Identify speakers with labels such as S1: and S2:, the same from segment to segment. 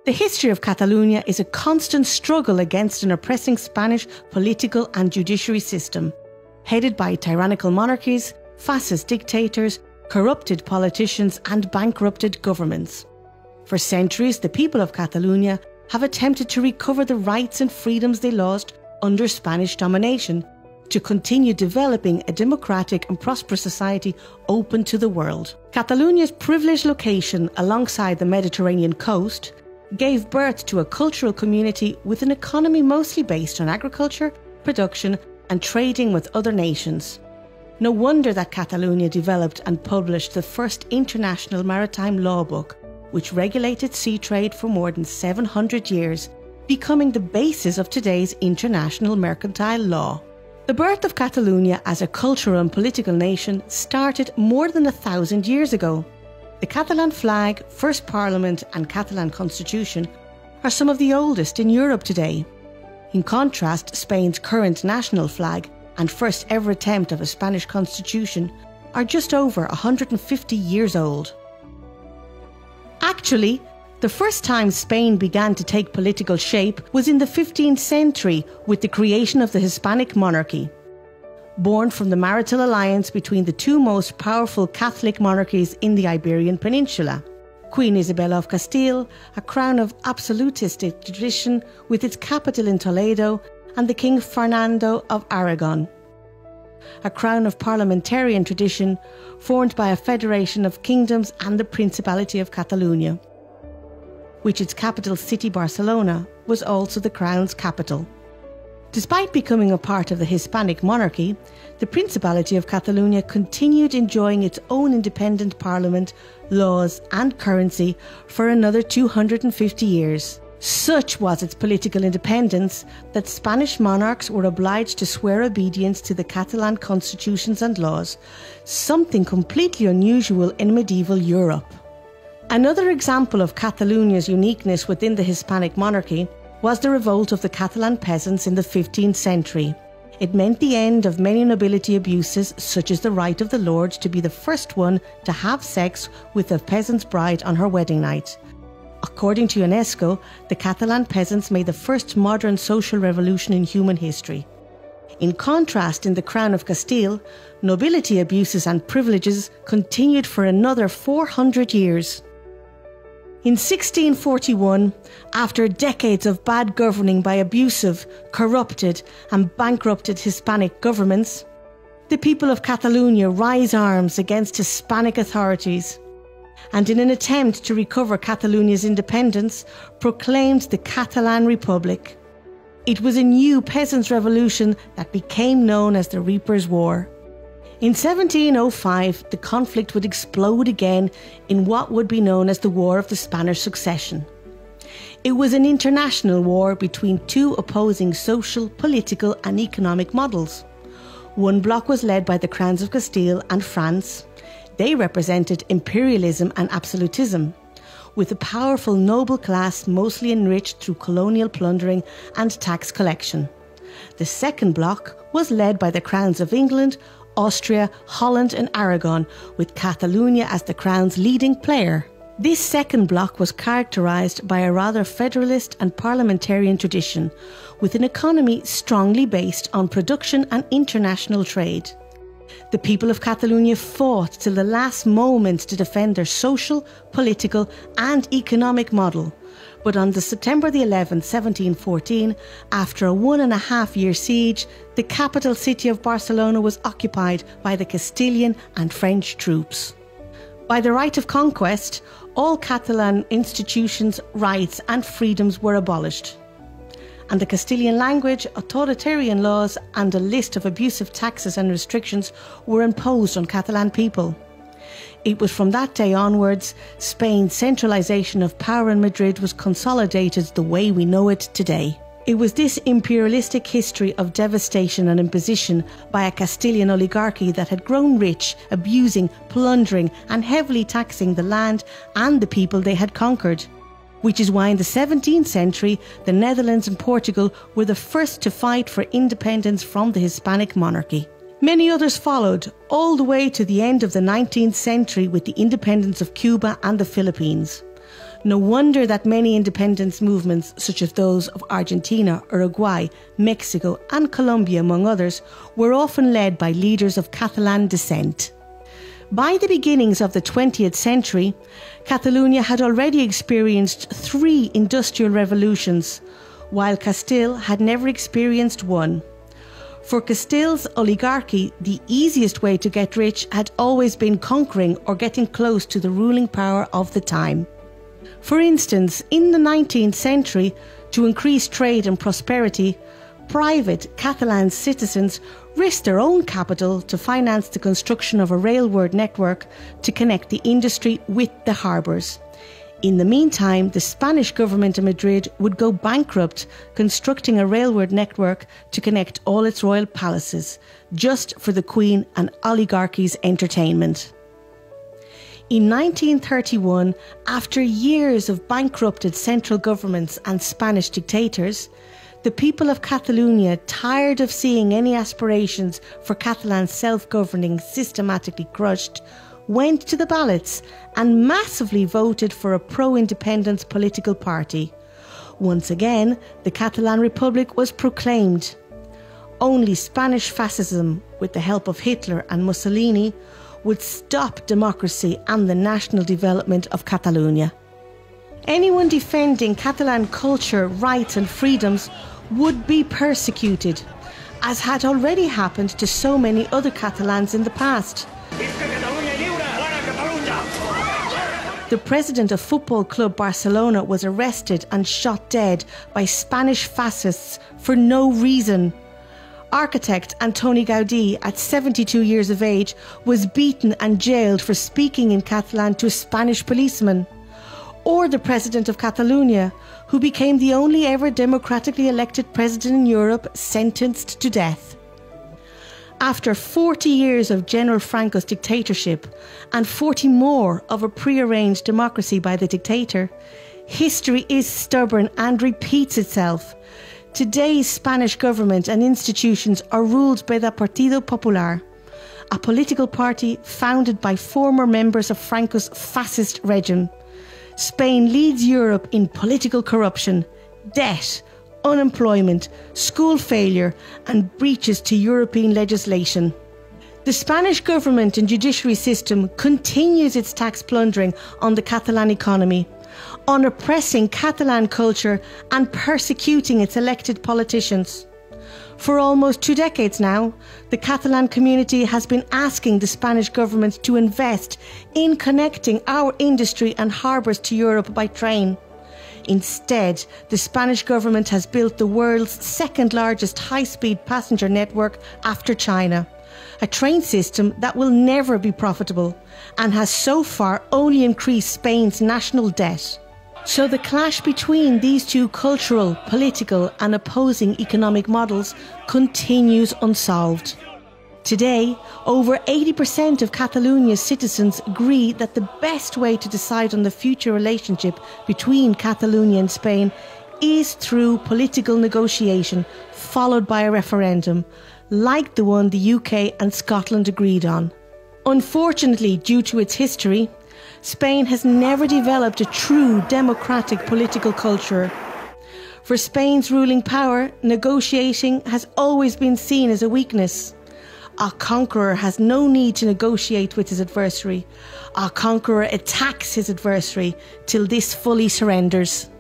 S1: The history of Catalonia is a constant struggle against an oppressing Spanish political and judiciary system, headed by tyrannical monarchies, fascist dictators, corrupted politicians and bankrupted governments. For centuries, the people of Catalonia have attempted to recover the rights and freedoms they lost under Spanish domination, to continue developing a democratic and prosperous society open to the world. Catalonia's privileged location alongside the Mediterranean coast gave birth to a cultural community with an economy mostly based on agriculture, production and trading with other nations. No wonder that Catalonia developed and published the first international maritime law book, which regulated sea trade for more than 700 years, becoming the basis of today's international mercantile law. The birth of Catalonia as a cultural and political nation started more than 1,000 years ago. The Catalan flag, first parliament and Catalan constitution are some of the oldest in Europe today. In contrast, Spain's current national flag and first ever attempt of a Spanish constitution are just over 150 years old. Actually, the first time Spain began to take political shape was in the 15th century with the creation of the Hispanic monarchy. Born from the marital alliance between the two most powerful Catholic monarchies in the Iberian Peninsula, Queen Isabella of Castile, a crown of absolutistic tradition with its capital in Toledo, and the King Fernando of Aragon, a crown of parliamentarian tradition formed by a federation of kingdoms and the Principality of Catalonia, which its capital city Barcelona was also the crown's capital. Despite becoming a part of the Hispanic monarchy, the Principality of Catalonia continued enjoying its own independent parliament, laws and currency for another 250 years. Such was its political independence that Spanish monarchs were obliged to swear obedience to the Catalan constitutions and laws, something completely unusual in medieval Europe. Another example of Catalonia's uniqueness within the Hispanic monarchy was the revolt of the Catalan peasants in the 15th century. It meant the end of many nobility abuses, such as the right of the lord to be the first one to have sex with a peasant's bride on her wedding night. According to UNESCO, the Catalan peasants made the first modern social revolution in human history. In contrast, in the Crown of Castile, nobility abuses and privileges continued for another 400 years. In 1641, after decades of bad governing by abusive, corrupted and bankrupted Hispanic governments, the people of Catalonia raised arms against Hispanic authorities and, in an attempt to recover Catalonia's independence, proclaimed the Catalan Republic. It was a new peasants' revolution that became known as the Reapers' War. In 1705, the conflict would explode again in what would be known as the War of the Spanish Succession. It was an international war between two opposing social, political and economic models. One bloc was led by the Crowns of Castile and France. They represented imperialism and absolutism, with a powerful noble class mostly enriched through colonial plundering and tax collection. The second bloc was led by the Crowns of England, Austria, Holland and Aragon, with Catalonia as the Crown's leading player. This second bloc was characterised by a rather federalist and parliamentarian tradition, with an economy strongly based on production and international trade. The people of Catalonia fought till the last moment to defend their social, political and economic model. But on September 11, 1714, after a 1.5-year siege, the capital city of Barcelona was occupied by the Castilian and French troops. By the right of conquest, all Catalan institutions, rights and freedoms were abolished, and the Castilian language, authoritarian laws and a list of abusive taxes and restrictions were imposed on Catalan people. It was from that day onwards, Spain's centralisation of power in Madrid was consolidated the way we know it today. It was this imperialistic history of devastation and imposition by a Castilian oligarchy that had grown rich, abusing, plundering and heavily taxing the land and the people they had conquered. Which is why in the 17th century, the Netherlands and Portugal were the first to fight for independence from the Hispanic monarchy. Many others followed, all the way to the end of the 19th century with the independence of Cuba and the Philippines. No wonder that many independence movements, such as those of Argentina, Uruguay, Mexico and Colombia, among others, were often led by leaders of Catalan descent. By the beginnings of the 20th century, Catalonia had already experienced 3 industrial revolutions, while Castile had never experienced one. For Castile's oligarchy, the easiest way to get rich had always been conquering or getting close to the ruling power of the time. For instance, in the 19th century, to increase trade and prosperity, private Catalan citizens risked their own capital to finance the construction of a railway network to connect the industry with the harbours. In the meantime, the Spanish government in Madrid would go bankrupt constructing a railway network to connect all its royal palaces, just for the Queen and oligarchy's entertainment. In 1931, after years of bankrupted central governments and Spanish dictators, the people of Catalonia, tired of seeing any aspirations for Catalan self-governing systematically crushed, went to the ballots and massively voted for a pro-independence political party. Once again, the Catalan Republic was proclaimed. Only Spanish fascism, with the help of Hitler and Mussolini, would stop democracy and the national development of Catalonia. Anyone defending Catalan culture, rights and freedoms would be persecuted, as had already happened to so many other Catalans in the past. The president of Football Club Barcelona was arrested and shot dead by Spanish fascists for no reason. Architect Antoni Gaudí, at 72 years of age, was beaten and jailed for speaking in Catalan to a Spanish policeman. Or the president of Catalonia, who became the only ever democratically elected president in Europe, sentenced to death. After 40 years of General Franco's dictatorship and 40 more of a prearranged democracy by the dictator, history is stubborn and repeats itself. Today's Spanish government and institutions are ruled by the Partido Popular, a political party founded by former members of Franco's fascist regime. Spain leads Europe in political corruption, debt, unemployment, school failure and breaches to European legislation. The Spanish government and judiciary system continues its tax plundering on the Catalan economy, on oppressing Catalan culture and persecuting its elected politicians. For almost 2 decades now, the Catalan community has been asking the Spanish government to invest in connecting our industry and harbours to Europe by train. Instead, the Spanish government has built the world's second largest high-speed passenger network after China, a train system that will never be profitable and has so far only increased Spain's national debt. So the clash between these two cultural, political and opposing economic models continues unsolved. Today, over 80% of Catalonia's citizens agree that the best way to decide on the future relationship between Catalonia and Spain is through political negotiation, followed by a referendum, like the one the UK and Scotland agreed on. Unfortunately, due to its history, Spain has never developed a true democratic political culture. For Spain's ruling power, negotiating has always been seen as a weakness. A conqueror has no need to negotiate with his adversary. A conqueror attacks his adversary till this fully surrenders.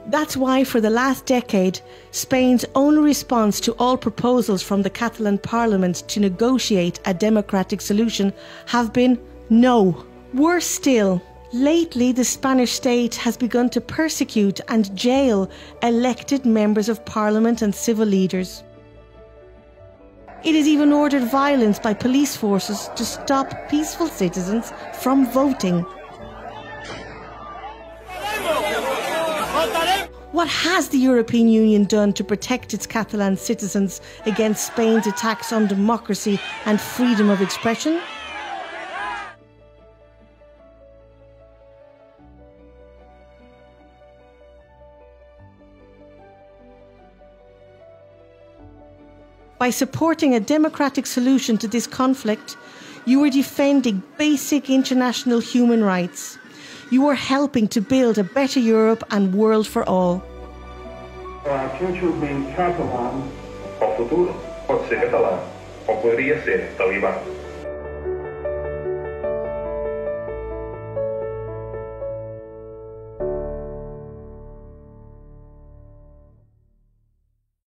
S1: That's why for the last decade, Spain's only response to all proposals from the Catalan Parliament to negotiate a democratic solution have been no. Worse still, lately the Spanish state has begun to persecute and jail elected members of Parliament and civil leaders. It has even ordered violence by police forces to stop peaceful citizens from voting. What has the European Union done to protect its Catalan citizens against Spain's attacks on democracy and freedom of expression? By supporting a democratic solution to this conflict, you are defending basic international human rights. You are helping to build a better Europe and world for all.
S2: Our future being Catalan.
S3: O futuro pode ser catalã, ou poderia ser talibã.